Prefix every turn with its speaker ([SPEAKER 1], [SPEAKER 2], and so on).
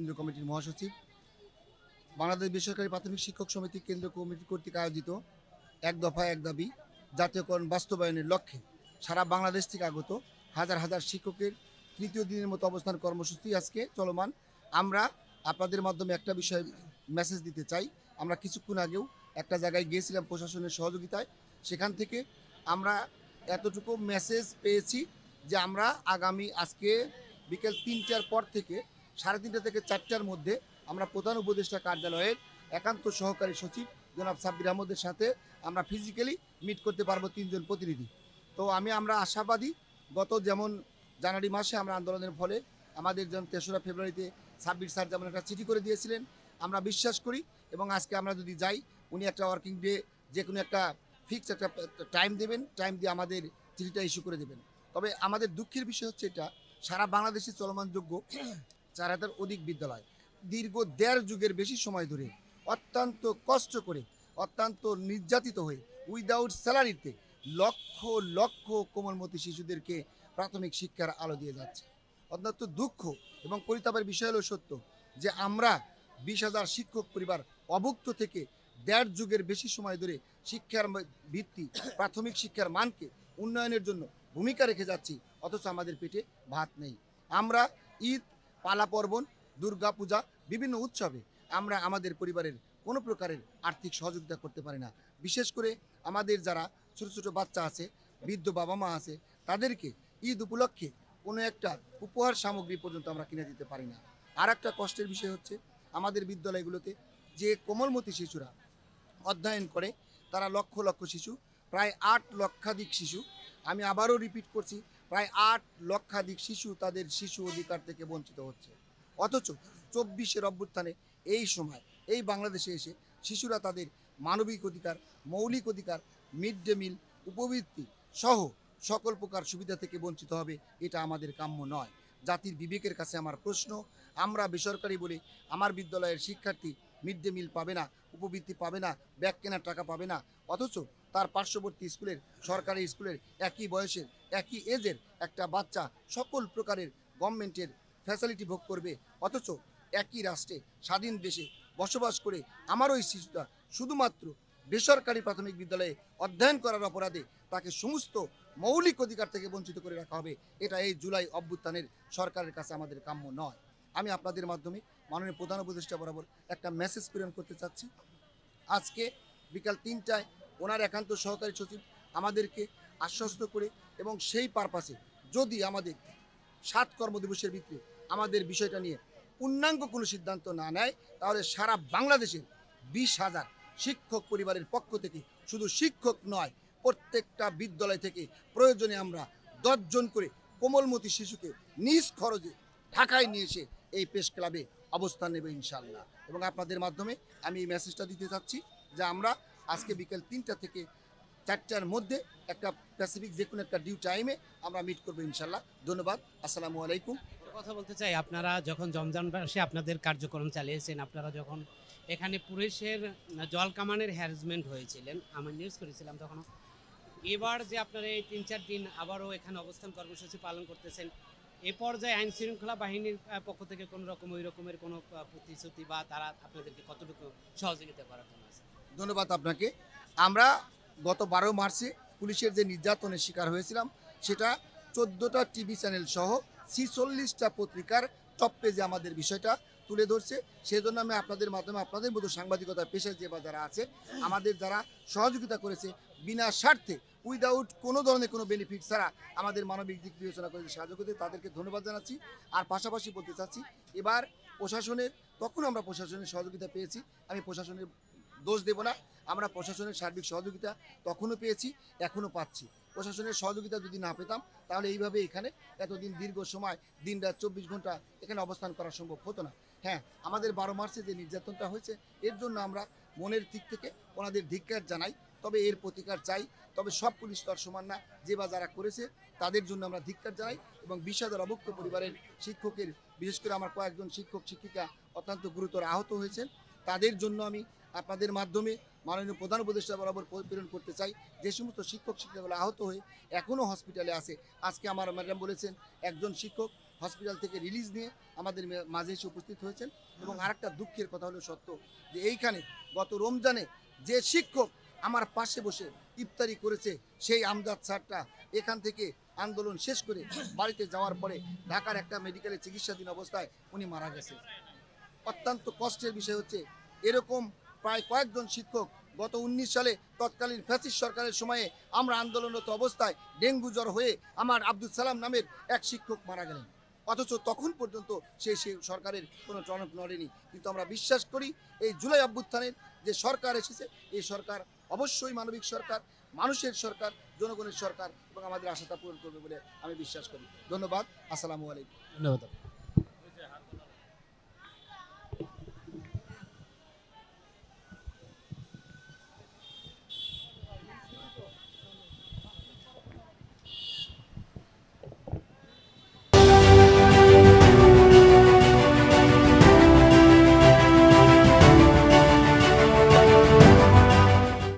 [SPEAKER 1] কেন্দ্রীয় কমিটির মহাসচিব, বাংলাদেশ বেসরকারি প্রাথমিক শিক্ষক সমিতি কেন্দ্রীয় কমিটি কর্তৃক আয়োজিত এক দফা এক দাবি জাতীয়করণ বাস্তবায়নের লক্ষ্যে সারা বাংলাদেশ থেকে আগত হাজার হাজার শিক্ষকের তৃতীয় দিনের মতো অবস্থান কর্মসূচি আজকে চলমান। আমরা আপনাদের মাধ্যমে একটা বিষয় মেসেজ দিতে চাই। আমরা কিছুক্ষণ আগেও একটা জায়গায় গিয়েছিলাম প্রশাসনের সহযোগিতায়। সেখান থেকে আমরা এতটুকু মেসেজ পেয়েছি যে আমরা আগামী আজকে বিকেল ৩টার পর থেকে ৩:৩০ থেকে ৪টার মধ্যে আমরা প্রধান উপদেষ্টা কার্যালয়ের একান্ত সহকারী সচিব জনাব সাব্বির আহমদের সাথে আমরা ফিজিক্যালি মিট করতে পারবো ৩ জন প্রতিনিধি। তো আমরা আশাবাদী, গত যেমন জানুয়ারি মাসে আমরা আন্দোলনের ফলে আমাদের যেমন ৩রা ফেব্রুয়ারিতে সাব্বির স্যার যেমন একটা চিঠি করে দিয়েছিলেন, আমরা বিশ্বাস করি এবং আজকে আমরা যদি যাই উনি একটা ওয়ার্কিং ডে যে কোনো একটা ফিক্সড একটা টাইম দেবেন, টাইম দিয়ে আমাদের চিঠিটা ইস্যু করে দেবেন। তবে আমাদের দুঃখের বিষয় হচ্ছে এটা, সারা বাংলাদেশে চলমানযোগ্য ৪,০০০ অধিক বিদ্যালয় দীর্ঘ ১.৫ যুগের বেশি সময় ধরে অত্যন্ত কষ্ট করে, অত্যন্ত নির্যাতিত হয়ে উইদাউট স্যালারিতে লক্ষ লক্ষ কোমলমতি শিশুদেরকে প্রাথমিক শিক্ষার আলো দিয়ে যাচ্ছে। অত্যন্ত দুঃখ এবং পরিতাপের বিষয় হলো সত্য যে আমরা ২০,০০০ শিক্ষক পরিবার অভুক্ত থেকে ১.৫ যুগের বেশি সময় ধরে শিক্ষার ভিত্তি প্রাথমিক শিক্ষার মানকে উন্নয়নের জন্য ভূমিকা রেখে যাচ্ছি, অথচ আমাদের পেটে ভাত নেই। আমরা ঈদ, পালা পার্বণ, দুর্গা পূজা, বিভিন্ন উৎসবে আমরা আমাদের পরিবারের কোনো প্রকারের আর্থিক সহযোগিতা করতে পারি না। বিশেষ করে আমাদের যারা ছোটো ছোটো বাচ্চা আছে, বৃদ্ধ বাবা মা আছে, তাদেরকে ঈদ উপলক্ষে কোনো একটা উপহার সামগ্রী পর্যন্ত আমরা কিনে দিতে পারি না। আর একটা কষ্টের বিষয় হচ্ছে আমাদের বিদ্যালয়গুলোতে যে কোমলমতি শিশুরা অধ্যয়ন করে, তারা লক্ষ লক্ষ শিশু, প্রায় ৮ লক্ষাধিক শিশু, আমি আবারও রিপিট করছি, প্রায় ৮ লক্ষাধিক শিশু তাদের শিশু অধিকার থেকে বঞ্চিত হচ্ছে। অথচ ২৪-এর অভ্যুত্থানে এই সময় এই বাংলাদেশে এসে শিশুরা তাদের মানবিক অধিকার, মৌলিক অধিকার, মিড ডে মিল, উপবৃত্তি সহ সকল প্রকার সুবিধা থেকে বঞ্চিত হবে, এটা আমাদের কাম্য নয়। জাতির বিবেকের কাছে আমার প্রশ্ন, আমরা বেসরকারি বলে আমার বিদ্যালয়ের শিক্ষার্থী মিড ডে মিল পাবে না, উপবৃত্তি পাবে না, ব্যাগ কেনার টাকা পাবে না, অথচ তার পার্শ্ববর্তী স্কুলের, সরকারি স্কুলের একই বয়সের একই এজের একটা বাচ্চা সকল প্রকারের গভর্নমেন্টের ফ্যাসিলিটি ভোগ করবে। অথচ একই রাষ্ট্রে স্বাধীন দেশে বসবাস করে আমার ওই শিশুটা শুধুমাত্র বেসরকারি প্রাথমিক বিদ্যালয়ে অধ্যয়ন করার অপরাধে তাকে সমস্ত মৌলিক অধিকার থেকে বঞ্চিত করে রাখা হবে, এটা এই জুলাই অভ্যুত্থানের সরকারের কাছে আমাদের কাম্য নয়। আমি আপনাদের মাধ্যমে মাননীয় প্রধান উপদেষ্টা বরাবর একটা মেসেজ প্রেরণ করতে চাচ্ছি। আজকে বিকাল ৩টায় ওনার একান্ত সহকারী সচিব আমাদেরকে আশ্বস্ত করে এবং সেই পারপাসে যদি আমাদের ৭ কর্মদিবসের ভিতরে আমাদের বিষয়টা নিয়ে পূর্ণাঙ্গ কোনো সিদ্ধান্ত না নেয়, তাহলে সারা বাংলাদেশের ২০,০০০ শিক্ষক পরিবারের পক্ষ থেকে, শুধু শিক্ষক নয়, প্রত্যেকটা বিদ্যালয় থেকে প্রয়োজনে আমরা ১০ জন করে কোমলমতি শিশুকে নিজ খরচে ঢাকায় নিয়ে এসে এই প্রেস ক্লাবে অবস্থান নেবে ইনশাল্লাহ। এবং আপনাদের মাধ্যমে আমি এই মেসেজটা দিতে চাচ্ছি যে আমরা আজকে বিকেল ৩টা থেকে ৪টার মধ্যে একটা স্পেসিফিক যে কোনো একটা ডিউ টাইমে আমরা মিট করবো ইনশাল্লাহ। ধন্যবাদ, আসসালামু আলাইকুম।
[SPEAKER 2] কথা বলতে চাই, আপনারা যখন রমজান মাসে আপনাদের কার্যক্রম চালিয়েছেন, আপনারা যখন এখানে পুলিশের জল কামানের হ্যারাসমেন্ট হয়েছিলেন, আমি নিউজ করেছিলাম তখন, এবার যে আপনারা এই ৩-৪ দিন আবারও এখানে অবস্থান কর্মসূচি পালন করতেছেন, এ পর্যায়ে আইন শৃঙ্খলা বাহিনীর পক্ষ থেকে কোনো রকম ওই রকমের কোনো প্রতিশ্রুতি বা তারা আপনাদেরকে কতটুকু সহযোগিতা করার জন্য আছে?
[SPEAKER 1] ধন্যবাদ আপনাকে। আমরা গত ১২ মার্চে পুলিশের যে নির্যাতনের শিকার হয়েছিলাম, সেটা ১৪টা টিভি চ্যানেল সহ ৪৬টা পত্রিকার টপ পেজে আমাদের বিষয়টা তুলে ধরছে। সেজন্য আমি আপনাদের মাধ্যমে, আপনাদের মতো সাংবাদিকতা পেশায় যে বা যারা আছে, আমাদের যারা সহযোগিতা করেছে বিনা স্বার্থে, উইদাউট কোনো ধরনের কোনো বেনিফিট ছাড়া আমাদের মানবিক দিক বিবেচনা করে সাহায্য করতে, তাদেরকে ধন্যবাদ জানাচ্ছি। আর পাশাপাশি বলতে চাচ্ছি, এবার প্রশাসনের, তখন আমরা প্রশাসনের সহযোগিতা পেয়েছি, আমি প্রশাসনের দোষ দেব না, আমরা প্রশাসনের সার্বিক সহযোগিতা তখনও পেয়েছি, এখনও পাচ্ছি। প্রশাসনের সহযোগিতা যদি না পেতাম, তাহলে এইভাবে এখানে এতদিন দীর্ঘ সময় দিনরাত ২৪ ঘন্টা এখানে অবস্থান করা সম্ভব হতো না। হ্যাঁ, আমাদের ১২ মার্চে যে নির্যাতনটা হয়েছে, এর জন্য আমরা মনের দিক থেকে ওনাদের ধিক্কার জানাই, তবে এর প্রতিকার চাই। তবে সব পুলিশ তো আর সমান না, যে বা যারা করেছে তাদের জন্য আমরা ধিক্কার জানাই। এবং ২০,০০০ অভুক্ত পরিবারের শিক্ষকের, বিশেষ করে আমার কয়েকজন শিক্ষক শিক্ষিকা অত্যন্ত গুরুতর আহত হয়েছেন, তাদের জন্য আমি আপনাদের মাধ্যমে মাননীয় প্রধান উপদেষ্টা বরাবর প্রেরণ করতে চাই। যে সমস্ত শিক্ষক শিক্ষিকাগুলো আহত হয়ে এখনও হসপিটালে আছে, আজকে আমার ম্যাডাম বলেছেন একজন শিক্ষক হসপিটাল থেকে রিলিজ নিয়ে আমাদের মাঝে এসে উপস্থিত হয়েছেন। এবং আরেকটা দুঃখের কথা হলো সত্য যে এইখানে গত রমজানে যে শিক্ষক আমার পাশে বসে ইফতারি করেছে সেই আমজাদ স্যারটা এখান থেকে আন্দোলন শেষ করে বাড়িতে যাওয়ার পরে ঢাকার একটা মেডিকেলে চিকিৎসাধীন অবস্থায় উনি মারা গেছে। অত্যন্ত কষ্টের বিষয় হচ্ছে এরকম প্রায় কয়েকজন শিক্ষক গত 19 সালে তৎকালীন ফ্যাসিস্ট সরকারের সময়ে আমরা আন্দোলনরত অবস্থায় ডেঙ্গু জ্বর হয়ে আমার আব্দুল সালাম নামের এক শিক্ষক মারা গেলেন, অথচ তখন পর্যন্ত সে সরকারের কোনো টনক নড়েনি। কিন্তু আমরা বিশ্বাস করি এই জুলাই অভ্যুত্থানের যে সরকার এসেছে এই সরকার অবশ্যই মানবিক সরকার, মানুষের সরকার, জনগণের সরকার এবং আমাদের আশাটা পূরণ করবে বলে আমি বিশ্বাস করি। ধন্যবাদ। আসসালামু আলাইকুম।
[SPEAKER 3] ধন্যবাদ।